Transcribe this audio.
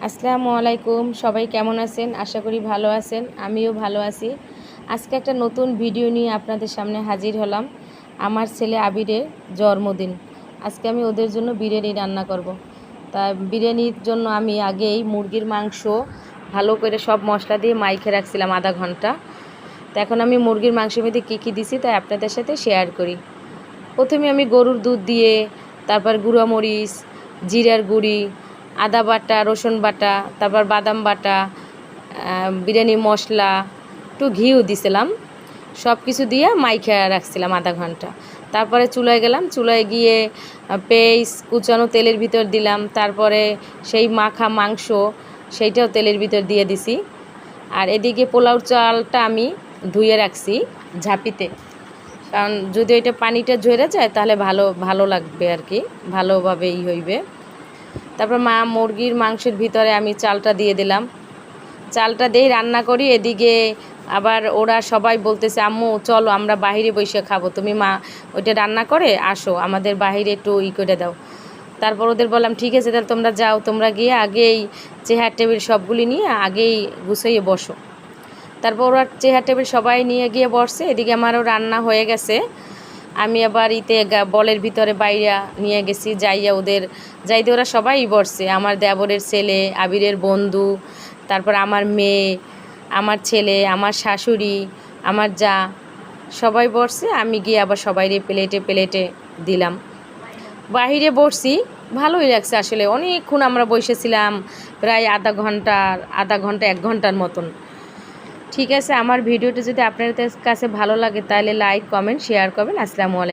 আসসালামু আলাইকুম, সবাই কেমন আছেন? আশা করি ভালো আছেন। আমিও ভালো আছি। আজকে একটা নতুন ভিডিও নিয়ে আপনাদের সামনে হাজির হলাম। আমার ছেলে আবিরের জন্মদিন। আজকে আমি ওদের জন্য বিরিয়ানি রান্না করব। তা বিরিয়ানির জন্য আমি আগেই মুরগির মাংস ভালো করে সব মশলা দিয়ে মাইখে রাখছিলাম আধা ঘন্টা। তো এখন আমি মুরগির মাংসের মধ্যে কী কী দিছি তাই আপনাদের সাথে শেয়ার করি। প্রথমে আমি গরুর দুধ দিয়ে, তারপর গুঁড়ো মরিচ, জিরার গুঁড়ি, আদা বাটা, রসুন বাটা, তারপর বাদাম বাটা, বিরিয়ানি মশলা, একটু ঘিও দিছিলাম, সব কিছু দিয়ে মাইখা রাখছিলাম আধা ঘন্টা। তারপরে চুলায় গেলাম, চুলায় গিয়ে পেঁয়াজ কুচানো তেলের ভিতর দিলাম, তারপরে সেই মাখা মাংস সেইটাও তেলের ভিতর দিয়ে দিছি। আর এদিকে পোলাও চালটা আমি ধুয়ে রাখছি ঝাঁপিতে, কারণ যদি এটা পানিটা ঝরে যায় তাহলে ভালো লাগবে আর কি, ভালোভাবে হইবে। তারপর মুরগির মাংসের ভিতরে আমি চালটা দিয়ে দিলাম, চালটা দিয়েই রান্না করি। এদিকে আবার ওরা সবাই বলতেছে, আম্মু চলো আমরা বাহিরে বসে খাবো, তুমি ওইটা রান্না করে আসো, আমাদের বাহিরে একটু করে দাও। তারপর ওদের বললাম ঠিক আছে, তাহলে তোমরা যাও, তোমরা গিয়ে আগেই চেয়ার টেবিল সবগুলি নিয়ে আগেই গুছিয়ে বসো। তারপর ওরা চেয়ার টেবিল সবাই নিয়ে গিয়ে বসছে। এদিকে আমারও রান্না হয়ে গেছে। আমি আবার বলের ভিতরে বাইরা নিয়ে গেছি, যাইতে ওরা সবাই বসছে। আমার দেবরের ছেলে, আবিরের বন্ধু, তারপর আমার মেয়ে, আমার ছেলে, আমার শাশুড়ি, আমার যা, সবাই বসছে। আমি গিয়ে আবার সবাইরে প্লেটে প্লেটে দিলাম। বাহিরে বসছি, ভালোই লাগছে আসলে। অনেকক্ষণ আমরা বসেছিলাম, প্রায় আধা ঘন্টা 1 ঘন্টার মতন। ঠিক আছে, আমার ভিডিওটা যদি আপনাদের কাছে ভালো লাগে তাহলে লাইক, কমেন্ট, শেয়ার করবেন। আসসালামু আলাইকুম।